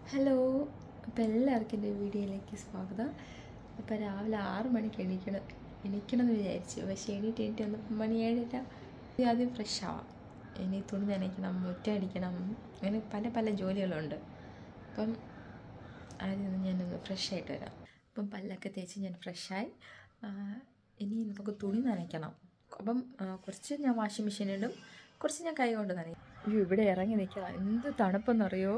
Hello. അപ്പോൾ എല്ലാവർക്കും എൻ്റെ വീഡിയോയിലേക്ക് സ്വാഗതം. അപ്പോൾ രാവിലെ 6 മണിക്ക് എണീക്കണം എന്ന് വിചാരിച്ചു. പക്ഷേ എണീറ്റ് വന്നപ്പോൾ മണി 7:30. ആദ്യം ഫ്രഷ് ആവാം, ഇനി തുണി നനയ്ക്കണം, മുറ്റടിക്കണം, അങ്ങനെ പല പല ജോലികളുണ്ട്. അപ്പം ആദ്യം ഞാനൊന്ന് ഫ്രഷ് ആയിട്ട് വരാം. അപ്പം പല്ലൊക്കെ തേച്ച് ഞാൻ ഫ്രഷായി. ഇനി നമുക്ക് തുണി നനയ്ക്കണം. അപ്പം കുറച്ച് ഞാൻ വാഷിംഗ് മെഷീനിടും, കുറച്ച് ഞാൻ കൈ കൊണ്ട് നനയ്ക്കും. ഇവിടെ ഇറങ്ങി നിൽക്കുക, എന്ത് തണുപ്പെന്നറിയോ.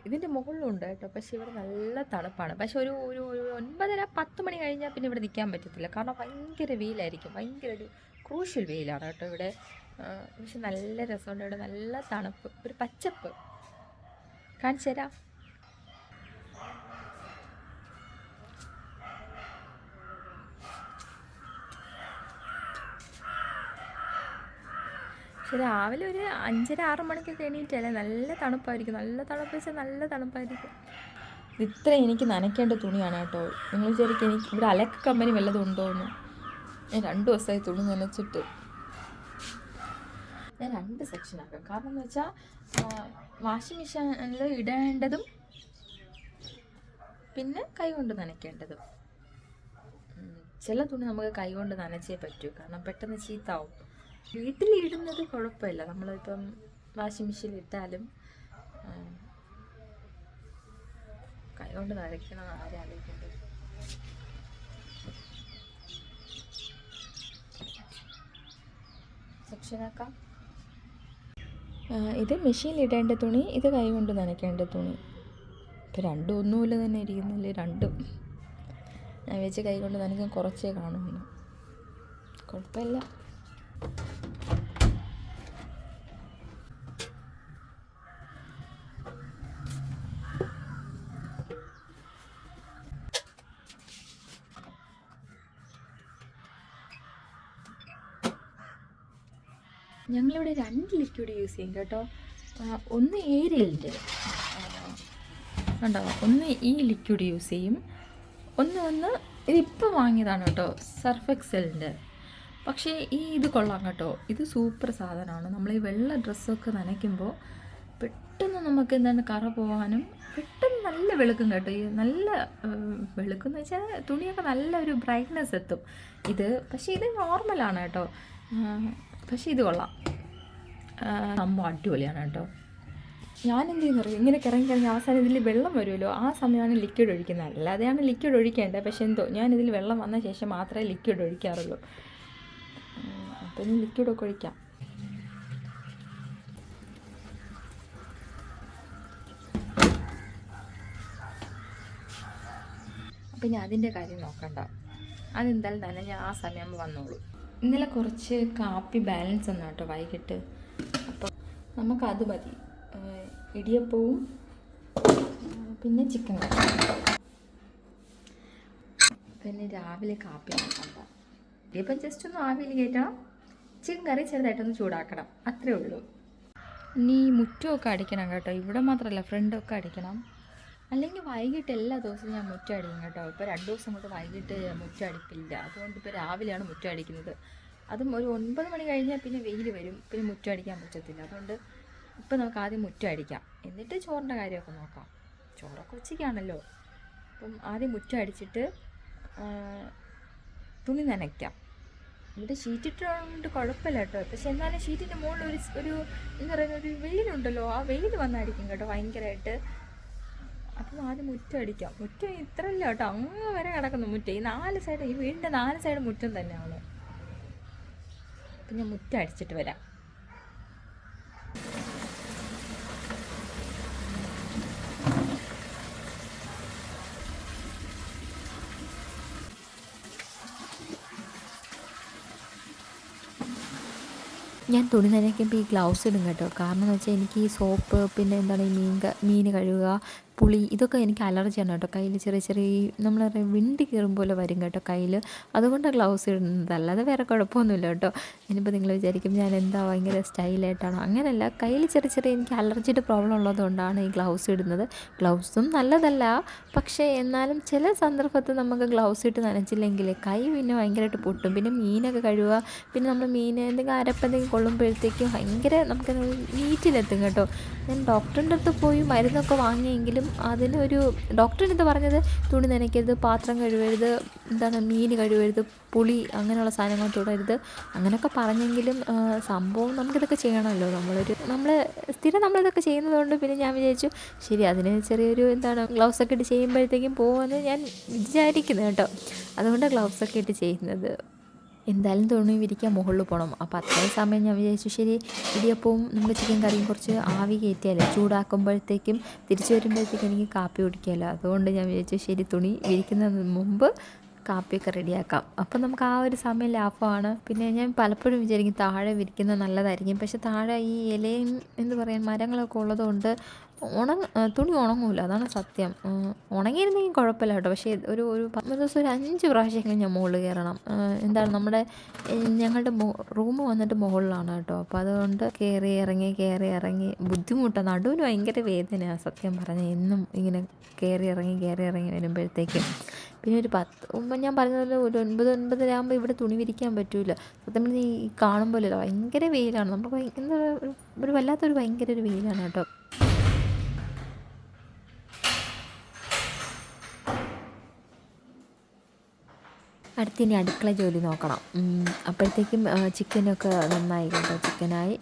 ഇതിൻ്റെ മുകളിലുണ്ട് കേട്ടോ, പക്ഷേ ഇവിടെ നല്ല തണുപ്പാണ്. പക്ഷെ ഒരു ഒരു ഒരു 9:30-10 മണി കഴിഞ്ഞാൽ പിന്നെ ഇവിടെ നിൽക്കാൻ പറ്റത്തില്ല, കാരണം ഭയങ്കര വെയിലായിരിക്കും. ഭയങ്കര ഒരു ക്രൂഷ്യൽ വെയിലാണ് കേട്ടോ ഇവിടെ. പക്ഷെ നല്ല രസമുണ്ട് ഇവിടെ, നല്ല തണുപ്പ്, ഒരു പച്ചപ്പ്. കാണിച്ചു തരാം. പക്ഷെ രാവിലെ ഒരു 5:30-6 മണിക്കൊക്കെ എണീറ്റല്ലേ നല്ല തണുപ്പായിരിക്കും. നല്ല തണുപ്പ് വെച്ചാൽ നല്ല തണുപ്പായിരിക്കും. ഇത്ര എനിക്ക് നനയ്ക്കേണ്ട തുണിയാണ് കേട്ടോ. നിങ്ങൾ വിചാരിക്കും എനിക്ക് ഇവിടെ അലക്ക് കമ്പനി വല്ലതും ഉണ്ടോയെന്ന്. ഞാൻ 2 ദിവസമായി തുണി നനച്ചിട്ട്. ഞാൻ 2 സെക്ഷനാക്കാം. കാരണം എന്ന് വെച്ചാൽ വാഷിംഗ് മെഷീനിൽ ഇടേണ്ടതും പിന്നെ കൈകൊണ്ട് നനയ്ക്കേണ്ടതും. ചില തുണി നമുക്ക് കൈകൊണ്ട് നനച്ചേ പറ്റൂ, കാരണം പെട്ടെന്ന് ചീത്താവും. വീട്ടിലിടുന്നത് കുഴപ്പമില്ല, നമ്മളിപ്പം വാഷിംഗ് മെഷീനിൽ ഇട്ടാലും കൈകൊണ്ട് നനയ്ക്കണം ആരാലോചിക്കേണ്ടത്. സെക്ഷനാക്കാം. ഇത് മെഷീനിലിടേണ്ട തുണി, ഇത് കൈകൊണ്ട് നനയ്ക്കേണ്ട തുണി. ഇപ്പം രണ്ടും ഒന്നുമില്ല തന്നെ ഇരിക്കുന്നില്ലേ രണ്ടും. ഞാൻ വെച്ച് കൈകൊണ്ട് നനയ്ക്കാൻ കുറച്ചേ കാണുന്നു, കുഴപ്പമില്ല. ഞങ്ങളിവിടെ 2 ലിക്വിഡ് യൂസ് ചെയ്യും കേട്ടോ. ഒന്ന് ഏരിയലിൻ്റെ ഉണ്ടാവും, ഒന്ന് ഈ ലിക്വിഡ് യൂസ് ചെയ്യും, ഒന്ന് ഇതിപ്പോൾ വാങ്ങിയതാണ് കേട്ടോ, സർഫ് എക്സലിൻ്റെ. പക്ഷേ ഇത് കൊള്ളാം കേട്ടോ, ഇത് സൂപ്പർ സാധനമാണ്. നമ്മൾ ഈ വെള്ള ഡ്രസ്സൊക്കെ നനയ്ക്കുമ്പോൾ പെട്ടെന്ന് നമുക്ക് എന്താണ് കറ പോകാനും പെട്ടെന്ന് നല്ല വെളുക്കും കേട്ടോ. ഈ നല്ല വെളുക്കെന്ന് വെച്ചാൽ തുണിയൊക്കെ നല്ല ഒരു ബ്രൈറ്റ്നെസ് എത്തും ഇത്. പക്ഷേ ഇത് നോർമലാണ് കേട്ടോ, പക്ഷേ ഇത് കൊള്ളാം, സംഭവം അടിപൊളിയാണ് കേട്ടോ. ഞാനെന്ത് ചെയ്യുന്നറിയോ, ഇങ്ങനെ കിറങ്ങി അവസാനം ഇതിൽ വെള്ളം വരുമല്ലോ, ആ സമയമാണ് ലിക്വിഡ് ഒഴിക്കുന്നത്. അല്ലാതെയാണ് ലിക്വിഡ് ഒഴിക്കേണ്ടത്, പക്ഷേ എന്തോ ഞാനിതിൽ വെള്ളം വന്ന ശേഷം മാത്രമേ ലിക്വിഡ് ഒഴിക്കാറുള്ളൂ. അപ്പോൾ ഇനി ലിക്വിഡൊക്കെ ഒഴിക്കാം. അപ്പം ഇനി അതിൻ്റെ കാര്യം നോക്കണ്ട, അതെന്തായാലും നനഞ്ഞ ആ സമയം വന്നോളൂ. ഇന്നലെ കുറച്ച് കാപ്പി ബാലൻസ് വന്നു കേട്ടോ വൈകിട്ട്, അപ്പോൾ നമുക്കത് മതി. ഇടിയപ്പവും പിന്നെ ചിക്കൻ കറി. പിന്നെ രാവിലെ കാപ്പി നോക്കണ്ട, ഇടിയപ്പം ജസ്റ്റ് ഒന്ന് ആവിയിൽ കയറ്റണം, ചിക്കൻ കറി ചെറുതായിട്ടൊന്ന് ചൂടാക്കണം, അത്രേ ഉള്ളൂ. ഇനി മുറ്റമൊക്കെ അടിക്കണം കേട്ടോ, ഇവിടെ മാത്രമല്ല ഫ്രണ്ടൊക്കെ അടിക്കണം. അല്ലെങ്കിൽ വൈകിട്ട് എല്ലാ ദിവസവും ഞാൻ മുറ്റം അടിക്കും കേട്ടോ. ഇപ്പോൾ 2 ദിവസം കൊണ്ട് വൈകിട്ട് മുറ്റം അടിപ്പില്ല, അതുകൊണ്ട് ഇപ്പോൾ രാവിലെയാണ് മുറ്റം അടിക്കുന്നത്. അതും ഒരു 9 മണി കഴിഞ്ഞാൽ പിന്നെ വെയിൽ വരും, പിന്നെ മുറ്റം അടിക്കാൻ പറ്റത്തില്ല. അതുകൊണ്ട് ഇപ്പോൾ നമുക്ക് ആദ്യം മുറ്റം അടിക്കാം, എന്നിട്ട് ചോറിൻ്റെ കാര്യമൊക്കെ നോക്കാം. ചോറൊക്കെ ഉച്ചയ്ക്കാണല്ലോ. അപ്പം ആദ്യം മുറ്റം അടിച്ചിട്ട് തുണി നനയ്ക്കാം. ഇവിടെ ഷീറ്റിട്ടുകൊണ്ട് കുഴപ്പമില്ല കേട്ടോ, പക്ഷെ എന്നാലും ഷീറ്റിൻ്റെ മുകളിൽ ഒരു എന്താ പറയുക, ഒരു വെയിലുണ്ടല്ലോ, ആ വെയിൽ വന്നടിക്കും കേട്ടോ ഭയങ്കരമായിട്ട്. അപ്പം ആദ്യം മുറ്റം അടിക്കാം. മുറ്റം ഇത്രയല്ല കേട്ടോ, അങ്ങ് വരെ കിടക്കുന്നു മുറ്റം. ഈ 4 സൈഡ്, ഈ വീടിൻ്റെ 4 സൈഡ് മുറ്റം തന്നെയാണ്. അപ്പം ഞാൻ മുറ്റം അടിച്ചിട്ട് വരാം. ഞാൻ തുണി നനയ്ക്കുമ്പോൾ ഈ ഗ്ലൗസ് ഇടും കേട്ടോ. കാരണം എന്ന് വെച്ചാൽ എനിക്ക് ഈ സോപ്പ്, പിന്നെ എന്താണ് ഈ മീൻ കഴുകുക, പുളി, ഇതൊക്കെ എനിക്ക് അലർജിയാണ് കേട്ടോ. കയ്യിൽ ചെറിയ ചെറിയ നമ്മൾ വിണ്ട് കയറും പോലെ വരും കേട്ടോ കയ്യിൽ. അതുകൊണ്ട് ഗ്ലൗസ് ഇടുന്നത്, അല്ലാതെ വേറെ കുഴപ്പമൊന്നുമില്ല കേട്ടോ. ഇനിയിപ്പോൾ നിങ്ങൾ വിചാരിക്കും ഞാൻ എന്താ ഭയങ്കര സ്റ്റൈലായിട്ടാണോ, അങ്ങനെയല്ല. കയ്യിൽ ചെറിയ ചെറിയ എനിക്ക് അലർജിയുടെ പ്രോബ്ലം ഉള്ളതുകൊണ്ടാണ് ഈ ഗ്ലൗസ് ഇടുന്നത്. ഗ്ലൗസും നല്ലതല്ല, പക്ഷേ എന്നാലും ചില സന്ദർഭത്തിൽ നമുക്ക് ഗ്ലൗസ് ഇട്ട് നനച്ചില്ലെങ്കിൽ കൈ പിന്നെ ഭയങ്കരമായിട്ട് പൊട്ടും. പിന്നെ മീനൊക്കെ കഴുകുക, പിന്നെ നമ്മൾ മീൻ എന്തെങ്കിലും അരപ്പെന്തെങ്കിലും കൊള്ളുമ്പോഴത്തേക്കും ഭയങ്കര നമുക്ക് നീറ്റിലെത്തും കേട്ടോ. ഞാൻ ഡോക്ടറിൻ്റെ അടുത്ത് പോയി മരുന്നൊക്കെ വാങ്ങിയെങ്കിലും ആണെങ്കിലും അതിനൊരു ഡോക്ടറിന് ഇത് പറഞ്ഞത് തുണി നനയ്ക്കരുത്, പാത്രം കഴുകരുത്, മീൻ കഴുകരുത്, പുളി അങ്ങനെയുള്ള സാധനങ്ങൾ തൊടരുത് അങ്ങനെയൊക്കെ പറഞ്ഞെങ്കിലും സംഭവം നമുക്കിതൊക്കെ ചെയ്യണമല്ലോ. നമ്മൾ സ്ഥിരം നമ്മളിതൊക്കെ ചെയ്യുന്നതുകൊണ്ട് പിന്നെ ഞാൻ വിചാരിച്ചു ശരി അതിന് ചെറിയൊരു ഗ്ലൗസൊക്കെ ഇട്ട് ചെയ്യുമ്പോഴത്തേക്കും പോകുമെന്ന് ഞാൻ വിചാരിക്കുന്നത് കേട്ടോ. അതുകൊണ്ട് ഗ്ലൗസൊക്കെ ഇട്ട് ചെയ്യുന്നത്. എന്തായാലും തുണി വിരിക്കാൻ മുകളിൽ പോകണം. അപ്പോൾ അത്രയും സമയം ഞാൻ വിചാരിച്ചു ശരി ഇടിയപ്പവും നമുക്ക് ചിക്കൻ കറിയും കുറച്ച് ആവി കയറ്റിയാലോ, ചൂടാക്കുമ്പോഴത്തേക്കും തിരിച്ചു വരുമ്പോഴത്തേക്കും എനിക്ക് കാപ്പി കുടിക്കാമല്ലോ. അതുകൊണ്ട് ഞാൻ വിചാരിച്ചു ശരി തുണി വിരിക്കുന്നതിന് മുമ്പ് കാപ്പിയൊക്കെ റെഡിയാക്കാം. അപ്പം നമുക്ക് ആ ഒരു സമയം ലാഭമാണ്. പിന്നെ ഞാൻ പലപ്പോഴും വിചാരിക്കും താഴെ വിരിക്കുന്നത് നല്ലതായിരിക്കും. പക്ഷെ താഴെ ഈ ഇലയും മരങ്ങളൊക്കെ ഉള്ളതുകൊണ്ട് തുണി ഉണങ്ങൂല, അതാണ് സത്യം. ഉണങ്ങിയിരുന്നെങ്കിൽ കുഴപ്പമില്ല കേട്ടോ. പക്ഷേ ഒരു ദിവസം ഒരു 5 പ്രാവശ്യമെങ്കിലും ഞാൻ മുകളിൽ കയറണം. നമ്മുടെ ഞങ്ങളുടെ റൂം വന്നിട്ട് മുകളിലാണ് കേട്ടോ. അപ്പോൾ അതുകൊണ്ട് കയറി ഇറങ്ങി ബുദ്ധിമുട്ടാണ്. നടുവിന് ഭയങ്കര വേദനയാണ് സത്യം പറഞ്ഞാൽ. എന്നും ഇങ്ങനെ കയറി ഇറങ്ങി വരുമ്പോഴത്തേക്കും. പിന്നെ ഞാൻ പറഞ്ഞതുപോലെ ഒരു 9-9:30 ആകുമ്പോൾ ഇവിടെ തുണി വിരിക്കാൻ പറ്റില്ല. സത്യം പറഞ്ഞാൽ ഈ കാണുമ്പോഴല്ലോ ഭയങ്കര വെയിലാണ്. നമുക്ക് ഒരു വല്ലാത്തൊരു ഭയങ്കര ഒരു വെയിലാണ് കേട്ടോ. അടുത്തിനി അടുക്കള ജോലി നോക്കണം. അപ്പോഴത്തേക്കും ചിക്കനൊക്കെ നന്നായി കേട്ടോ. ചിക്കനായി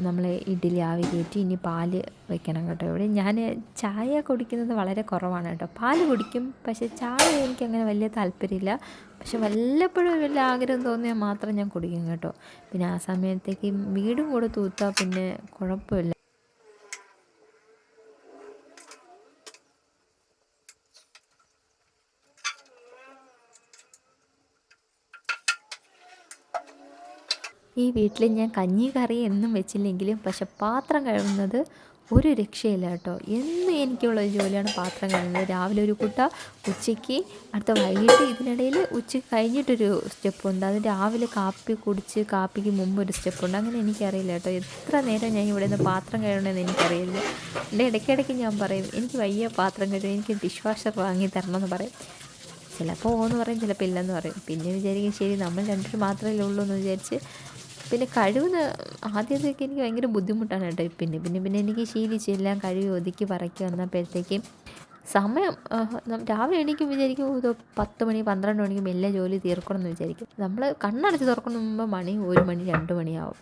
നമ്മൾ ഇഡ്ഡലി ആവി കയറ്റി ഇനി പാല് വെക്കണം കേട്ടോ. ഇവിടെ ഞാൻ ചായ കുടിക്കുന്നത് വളരെ കുറവാണ് കേട്ടോ. പാല് കുടിക്കും, പക്ഷേ ചായ എനിക്കങ്ങനെ വലിയ താല്പര്യമില്ല. പക്ഷെ വല്ലപ്പോഴും വലിയ ആഗ്രഹം തോന്നിയാൽ മാത്രം ഞാൻ കുടിക്കും കേട്ടോ. പിന്നെ ആ സമയത്തേക്ക് വീടും കൂടെ തൂത്താൽ പിന്നെ കുഴപ്പമില്ല. ഈ വീട്ടിൽ ഞാൻ കഞ്ഞി കറി എന്നും വെച്ചില്ലെങ്കിലും പക്ഷെ പാത്രം കഴുകുന്നത് ഒരു രക്ഷയില്ല കേട്ടോ. എന്നും എനിക്കുള്ളൊരു ജോലിയാണ് പാത്രം കഴുകുന്നത്. രാവിലെ ഒരു കൂട്ട, ഉച്ചയ്ക്ക്, അടുത്ത വൈകിട്ട്, ഇതിനിടയിൽ ഉച്ചയ്ക്ക് കഴിഞ്ഞിട്ടൊരു സ്റ്റെപ്പുണ്ട്. അത് രാവിലെ കാപ്പി കുടിച്ച് കാപ്പിക്ക് മുമ്പ് ഒരു സ്റ്റെപ്പുണ്ട്. അങ്ങനെ എനിക്കറിയില്ല കേട്ടോ. എത്ര നേരം ഞാൻ ഇവിടെ നിന്ന് പാത്രം കഴുകണമെന്ന് എനിക്കറിയില്ല. എൻ്റെ ഇടയ്ക്കിടയ്ക്ക് ഞാൻ പറയും എനിക്ക് വയ്യ പാത്രം കഴുകാൻ, എനിക്ക് ഡിഷ് വാഷർ വാങ്ങി തരണമെന്ന് പറയും. ചിലപ്പോൾ ഓന്ന് പറയും, ചിലപ്പോൾ ഇല്ലെന്ന് പറയും. പിന്നെ വിചാരിക്കും ശരി നമ്മൾ രണ്ടുപേരും മാത്രമേ ഉള്ളൂ എന്ന് വിചാരിച്ച് പിന്നെ കഴിവുന്ന ആദ്യമൊക്കെ എനിക്ക് ഭയങ്കര ബുദ്ധിമുട്ടാണ് കേട്ടോ. പിന്നെ എനിക്ക് ശീലിച്ച് എല്ലാം കഴുകി ഒതുക്കി പറക്കി വന്നപ്പോഴത്തേക്കും സമയം രാവിലെ എണീക്കും വിചാരിക്കും ഇത് 10 മണി 12 മണിക്ക് മെല്ലെ ജോലി തീർക്കണം എന്ന് വിചാരിക്കും. നമ്മൾ കണ്ണടച്ച് തുറക്കുന്ന മുമ്പ് 1 മണി 2 മണിയാവും.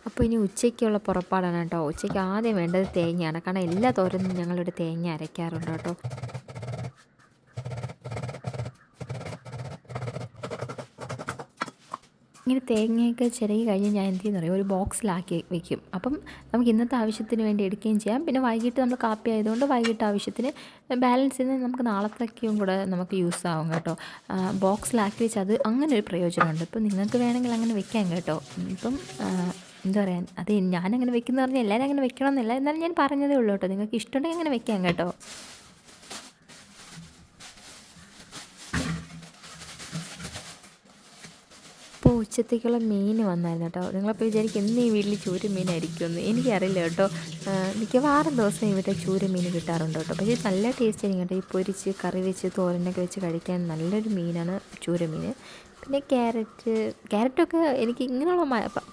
അപ്പോൾ ഇനി ഉച്ചയ്ക്കുള്ള പുറപ്പാടാണ് കേട്ടോ. ഉച്ചയ്ക്ക് ആദ്യം വേണ്ടത് തേങ്ങയാണ്. കാരണം എല്ലാ തോരനും ഞങ്ങളിവിടെ തേങ്ങ അരയ്ക്കാറുണ്ട് കേട്ടോ. ഇങ്ങനെ തേങ്ങയൊക്കെ ചിരകി കഴിഞ്ഞ് ഞാൻ എന്ത് ചെയ്യുന്ന അറിയാം, ഒരു ബോക്സിലാക്കി വെക്കും. അപ്പം നമുക്ക് ഇന്നത്തെ ആവശ്യത്തിന് വേണ്ടി എടുക്കുകയും ചെയ്യാം. പിന്നെ വൈകിട്ട് നമ്മൾ കാപ്പി ആയതുകൊണ്ട് വൈകിട്ട് ആവശ്യത്തിന് ബാലൻസ് ചെയ്ത് നമുക്ക് നാളത്തേക്കും കൂടെ നമുക്ക് യൂസ് ആവും കേട്ടോ. ബോക്സിലാക്കി വെച്ച് അത് അങ്ങനെ ഒരു പ്രയോജനമുണ്ട്. ഇപ്പം നിങ്ങൾക്ക് വേണമെങ്കിൽ അങ്ങനെ വെക്കാം കേട്ടോ. ഇപ്പം എന്താ പറയുക, അത് ഞാനങ്ങനെ വെക്കുന്ന പറഞ്ഞാൽ എല്ലാവരും അങ്ങനെ വെക്കണം എന്നില്ല. എന്നാലും ഞാൻ പറഞ്ഞതേ ഉള്ളൂ കേട്ടോ. നിങ്ങൾക്ക് ഇഷ്ടമുണ്ടെങ്കിൽ അങ്ങനെ വെക്കാം കേട്ടോ. ഇപ്പോൾ ഉച്ചത്തേക്കുള്ള മീൻ വന്നായിരുന്നു കേട്ടോ. നിങ്ങളപ്പോൾ വിചാരിക്കും ഇന്ന് ഈ വീട്ടിൽ ചൂര മീനായിരിക്കുമെന്ന്. എനിക്കറിയില്ല കേട്ടോ. മിക്കവാറും ദിവസം ഇവിടെ ചൂര മീൻ കിട്ടാറുണ്ട് കേട്ടോ. പക്ഷേ നല്ല ടേസ്റ്റ് ആയിരിക്കും കേട്ടോ. ഈ പൊരിച്ച് കറി വെച്ച് തോരനൊക്കെ വെച്ച് കഴിക്കാൻ നല്ലൊരു മീനാണ് ചൂര മീൻ. പിന്നെ ക്യാരറ്റൊക്കെ എനിക്ക് ഇങ്ങനെയുള്ള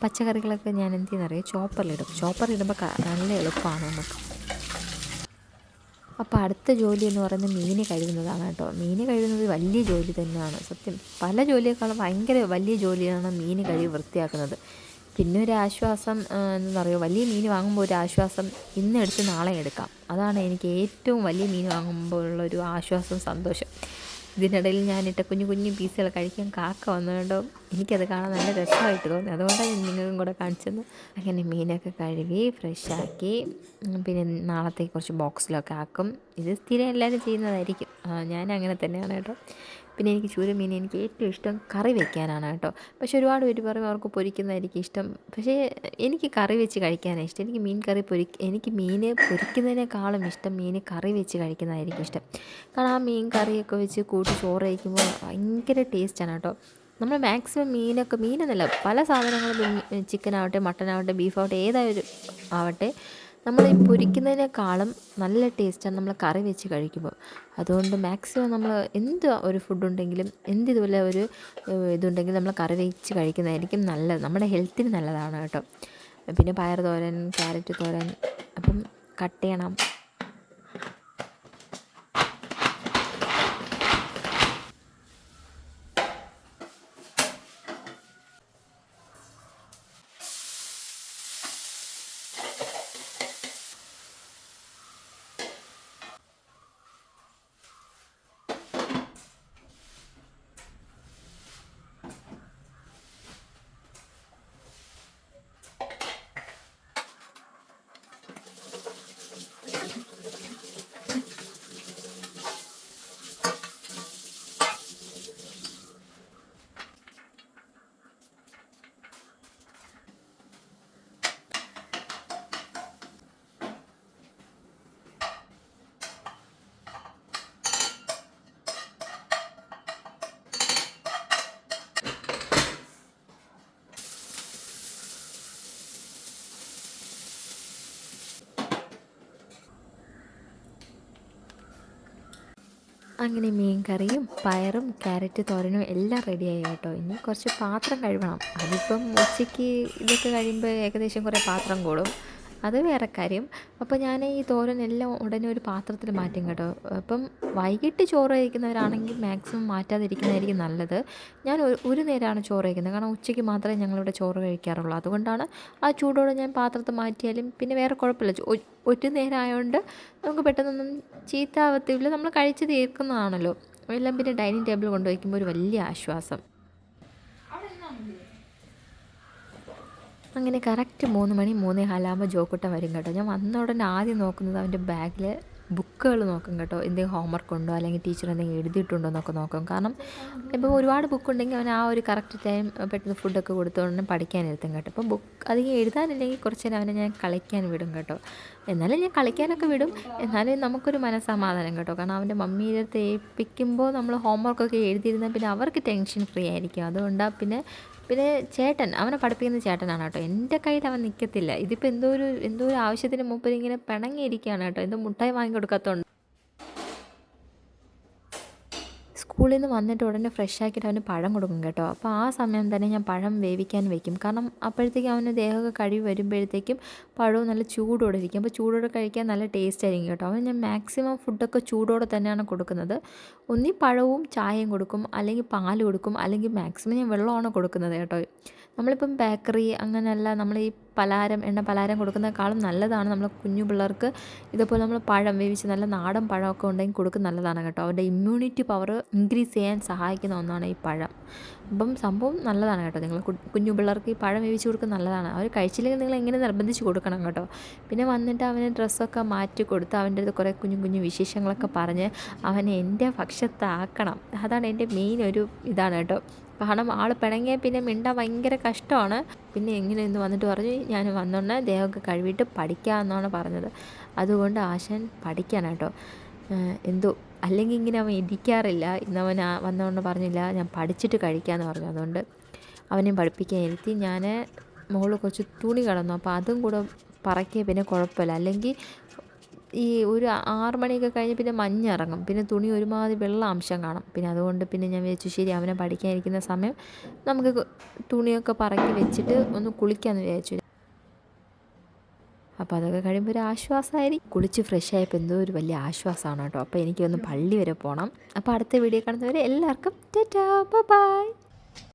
പച്ചക്കറികളൊക്കെ ഞാൻ എന്ത് ചെയ്യുന്നറിയാം, ചോപ്പറിലിടുമ്പോൾ നല്ല എളുപ്പമാണ് നമുക്ക്. അപ്പോൾ അടുത്ത ജോലി എന്ന് പറയുന്നത് മീൻ കഴുകുന്നതാണ് കേട്ടോ. മീൻ കഴുകുന്നത് വലിയ ജോലി തന്നെയാണ് സത്യം. പല ജോലിയേക്കാളും ഭയങ്കര വലിയ ജോലിയാണ് മീൻ കഴുകി വൃത്തിയാക്കുന്നത്. പിന്നെ ഒരു ആശ്വാസം എന്താ പറയുക, വലിയ മീൻ വാങ്ങുമ്പോൾ ഒരു ആശ്വാസം ഇന്നെടുത്ത് നാളെ എടുക്കാം. അതാണ് എനിക്ക് ഏറ്റവും വലിയ മീൻ വാങ്ങുമ്പോൾ ഉള്ളൊരു ആശ്വാസം, സന്തോഷം. ഇതിനിടയിൽ ഞാനിട്ട കുഞ്ഞു കുഞ്ഞു പീസുകൾ കഴിക്കാൻ കാക്ക വന്നുകൊണ്ടോ എനിക്കത് കാണാൻ നല്ല രസമായിട്ട് തോന്നി. അതുകൊണ്ടാണ് ഞാൻ നിങ്ങൾക്കും കൂടെ കാണിച്ചത്. അങ്ങനെ മീനൊക്കെ കഴുകി ഫ്രഷാക്കി പിന്നെ നാളത്തേക്ക് കുറച്ച് ബോക്സിലൊക്കെ ആക്കും. ഇത് സ്ഥിരം എല്ലാവരും ചെയ്യുന്നതായിരിക്കും. ഞാൻ അങ്ങനെ തന്നെയാണ് കേട്ടോ. പിന്നെ എനിക്ക് ചൂരമീൻ എനിക്ക് ഏറ്റവും ഇഷ്ടം കറി വെക്കാനാണ് കേട്ടോ. പക്ഷെ ഒരുപാട് പേര് പറയും അവർക്ക് പൊരിക്കുന്നതായിരിക്കും ഇഷ്ടം. പക്ഷേ എനിക്ക് കറി വെച്ച് കഴിക്കാനാണ് ഇഷ്ടം. എനിക്ക് മീൻ പൊരിക്കുന്നതിനേക്കാളും ഇഷ്ടം മീൻ കറി വെച്ച് കഴിക്കുന്നതായിരിക്കും ഇഷ്ടം. കാരണം ആ മീൻ കറിയൊക്കെ വെച്ച് കൂട്ടി ചോറ് കഴിക്കുമ്പോൾ ഭയങ്കര ടേസ്റ്റാണ് കേട്ടോ. നമ്മൾ മാക്സിമം മീനെന്നല്ല പല സാധനങ്ങളും, ചിക്കനാവട്ടെ മട്ടനാവട്ടെ ബീഫാവട്ടെ ഏതായാലും ആവട്ടെ, നമ്മൾ ഈ പൊരിക്കുന്നതിനേക്കാളും നല്ല ടേസ്റ്റാണ് നമ്മൾ കറി വെച്ച് കഴിക്കുമ്പോൾ. അതുകൊണ്ട് മാക്സിമം നമ്മൾ എന്ത് ഒരു ഫുഡുണ്ടെങ്കിലും ഇതുപോലെ ഒരു ഇതുണ്ടെങ്കിലും നമ്മൾ കറി വെച്ച് കഴിക്കുന്നതായിരിക്കും നല്ലത്. നമ്മുടെ ഹെൽത്തിന് നല്ലതാണ് കേട്ടോ. പിന്നെ പയർ തോരൻ, ക്യാരറ്റ് തോരൻ, അപ്പം കട്ട് ചെയ്യണം. അങ്ങനെ മീൻ കറിയും പയറും ക്യാരറ്റ് തോരനും എല്ലാം റെഡിയായി കേട്ടോ. ഇനി കുറച്ച് പാത്രം കഴുകണം. അതിപ്പം ഉച്ചയ്ക്ക് ഇതൊക്കെ കഴിയുമ്പോൾ ഏകദേശം കുറേ പാത്രം കൂടും, അത് വേറെ കാര്യം. അപ്പോൾ ഞാൻ ഈ തോരനെല്ലാം ഉടനെ ഒരു പാത്രത്തിൽ മാറ്റും കേട്ടോ. അപ്പം വൈകിട്ട് ചോറ് കഴിക്കുന്നവരാണെങ്കിൽ മാക്സിമം മാറ്റാതിരിക്കുന്നതായിരിക്കും നല്ലത്. ഞാൻ ഒരു നേരമാണ് ചോറ് കഴിക്കുന്നത്, കാരണം ഉച്ചയ്ക്ക് മാത്രമേ ഞങ്ങളിവിടെ ചോറ് കഴിക്കാറുള്ളൂ. അതുകൊണ്ടാണ് ആ ചൂടോടെ ഞാൻ പാത്രത്തിൽ മാറ്റിയാലും പിന്നെ വേറെ കുഴപ്പമില്ല. ഒരു നേരം ആയതുകൊണ്ട് നമുക്ക് പെട്ടെന്നൊന്നും ചീത്താവത്തില്ല, നമ്മൾ കഴിച്ച് തീർക്കുന്നതാണല്ലോ. എല്ലാം പിന്നെ ഡൈനിങ് ടേബിൾ കൊണ്ടുവയ്ക്കുമ്പോൾ ഒരു വലിയ ആശ്വാസം. അങ്ങനെ കറക്റ്റ് 3 മണി 3:15 ജോക്കുട്ടൻ വരും കേട്ടോ. ഞാൻ വന്ന ഉടനെ ആദ്യം നോക്കുന്നത് അവൻ്റെ ബാഗിൽ ബുക്കുകൾ നോക്കും കേട്ടോ. എന്തെങ്കിലും ഹോംവർക്ക് ഉണ്ടോ അല്ലെങ്കിൽ ടീച്ചർ എന്തെങ്കിലും എഴുതിയിട്ടുണ്ടോ എന്നൊക്കെ നോക്കും. കാരണം ഇപ്പോൾ ഒരുപാട് ബുക്കുണ്ടെങ്കിൽ അവൻ ആ ഒരു കറക്റ്റ് ടൈം പെട്ടെന്ന് ഫുഡൊക്കെ കൊടുത്തുകൊണ്ട് പഠിക്കാനിരുത്തും കേട്ടോ. അപ്പോൾ ബുക്ക് അധികം എഴുതാനില്ലെങ്കിൽ കുറച്ച് നേരം അവനെ ഞാൻ കളിക്കാൻ വിടും കേട്ടോ. എന്നാലും ഞാൻ കളിക്കാനൊക്കെ വിടും, എന്നാലും നമുക്കൊരു മനസ്സമാധാനം കേട്ടോ. കാരണം അവൻ്റെ മമ്മിയുടെ അടുത്ത് ഏൽപ്പിക്കുമ്പോൾ നമ്മൾ ഹോംവർക്കൊക്കെ എഴുതിയിരുന്നാൽ പിന്നെ അവർക്ക് ടെൻഷൻ ഫ്രീ ആയിരിക്കും. അതുകൊണ്ടാണ് പിന്നെ ചേട്ടൻ അവനെ പഠിപ്പിക്കുന്ന ചേട്ടനാണ് കേട്ടോ. എൻ്റെ കയ്യിൽ അവൻ നിൽക്കത്തില്ല. ഇതിപ്പോൾ എന്തോ ഒരു ആവശ്യത്തിന് മൂപ്പർ ഇങ്ങനെ പിണങ്ങിയിരിക്കുകയാണ് കേട്ടോ. എന്തോ മുട്ടായി വാങ്ങി കൊടുക്കാത്തതുകൊണ്ട്. സ്കൂളിൽ നിന്ന് വന്നിട്ട് ഉടനെ ഫ്രഷ് ആക്കിയിട്ട് അവന് പഴം കൊടുക്കും കേട്ടോ. അപ്പോൾ ആ സമയം തന്നെ ഞാൻ പഴം വേവിക്കാൻ വെക്കും. കാരണം അപ്പോഴത്തേക്കും അവന് ദേഹമൊക്കെ കഴുകി വരുമ്പോഴത്തേക്കും പഴവും നല്ല ചൂടോടെ ഇരിക്കും. അപ്പോൾ ചൂടോടെ കഴിക്കാൻ നല്ല ടേസ്റ്റ് ആയിരിക്കും കേട്ടോ. അവന് ഞാൻ മാക്സിമം ഫുഡൊക്കെ ചൂടോടെ തന്നെയാണ് കൊടുക്കുന്നത്. ഒന്നീ പഴവും ചായയും കൊടുക്കും, അല്ലെങ്കിൽ പാൽ കൊടുക്കും, അല്ലെങ്കിൽ മാക്സിമം ഞാൻ വെള്ളമാണ് കൊടുക്കുന്നത് കേട്ടോ. നമ്മളിപ്പം ബേക്കറി അങ്ങനെയല്ല, നമ്മൾ ഈ എണ്ണ പലഹാരം കൊടുക്കുന്നതിനേക്കാളും നല്ലതാണ് നമ്മൾ കുഞ്ഞു പിള്ളേർക്ക് ഇതുപോലെ നമ്മൾ പഴം വേവിച്ച് നല്ല നാടൻ പഴമൊക്കെ ഉണ്ടെങ്കിൽ കൊടുക്കുന്നത് നല്ലതാണ് കേട്ടോ. അവരുടെ ഇമ്മ്യൂണിറ്റി പവർ ഇൻക്രീസ് ചെയ്യാൻ സഹായിക്കുന്ന ഒന്നാണ് ഈ പഴം. അപ്പം സംഭവം നല്ലതാണ് കേട്ടോ. നിങ്ങൾ കുഞ്ഞു പിള്ളേർക്ക് ഈ പഴം വേവിച്ച് കൊടുക്കുന്നത് നല്ലതാണ്. അവർ കഴിച്ചില്ലെങ്കിൽ നിങ്ങൾ എങ്ങനെ നിർബന്ധിച്ച് കൊടുക്കണം കേട്ടോ. പിന്നെ വന്നിട്ട് അവന് ഡ്രസ്സൊക്കെ മാറ്റി കൊടുത്ത് അവൻ്റെ അടുത്ത് കുറേ കുഞ്ഞു വിശേഷങ്ങളൊക്കെ പറഞ്ഞ് അവനെ എൻ്റെ പക്ഷത്താക്കണം. അതാണ് എൻ്റെ മെയിൻ ഒരു ഇതാണ് കേട്ടോ. കാരണം ആൾ പിണങ്ങിയാൽ പിന്നെ മിണ്ടാൻ ഭയങ്കര കഷ്ടമാണ്. പിന്നെ എങ്ങനെ ഇന്ന് വന്നിട്ട് പറഞ്ഞു, ഞാൻ വന്നോണ്ട് ദേഹമൊക്കെ കഴുകിയിട്ട് പഠിക്കാമെന്നാണ് പറഞ്ഞത്. അതുകൊണ്ട് ആശാൻ പഠിക്കാനാട്ടോ. എന്തോ അല്ലെങ്കിൽ ഇങ്ങനെ അവൻ ഇരിക്കാറില്ല. ഇന്നവൻ വന്നതുകൊണ്ട് പറഞ്ഞില്ല ഞാൻ പഠിച്ചിട്ട് കഴിക്കാമെന്ന് പറഞ്ഞു. അതുകൊണ്ട് അവനെയും പഠിപ്പിക്കാൻ ഇരുത്തി. ഞാൻ മുകളിൽ കുറച്ച് തുണി കിടന്നു, അപ്പോൾ അതും കൂടെ പറക്കിയ പിന്നെ കുഴപ്പമില്ല. അല്ലെങ്കിൽ ഈ ഒരു 6 മണിയൊക്കെ കഴിഞ്ഞ് പിന്നെ മഞ്ഞിറങ്ങും, പിന്നെ തുണി ഒരുമാതിരി വെള്ള അംശം കാണും. പിന്നെ അതുകൊണ്ട് പിന്നെ ഞാൻ വിചാരിച്ചു ശരി അവനെ പഠിക്കാനിരിക്കുന്ന സമയം നമുക്ക് തുണിയൊക്കെ പറക്കി വെച്ചിട്ട് ഒന്ന് കുളിക്കാമെന്ന് വിചാരിച്ചു. അപ്പോൾ അതൊക്കെ കഴിയുമ്പോൾ ഒരു ആശ്വാസമായിരിക്കും. കുളിച്ച് ഫ്രഷ് ആയപ്പോൾ എന്തോ ഒരു വലിയ ആശ്വാസമാണ് കേട്ടോ. അപ്പോൾ എനിക്കൊന്ന് പള്ളി വരെ പോകണം. അപ്പോൾ അടുത്ത വീഡിയോ കാണുന്നവരെ എല്ലാവർക്കും ടാറ്റാ ബൈ.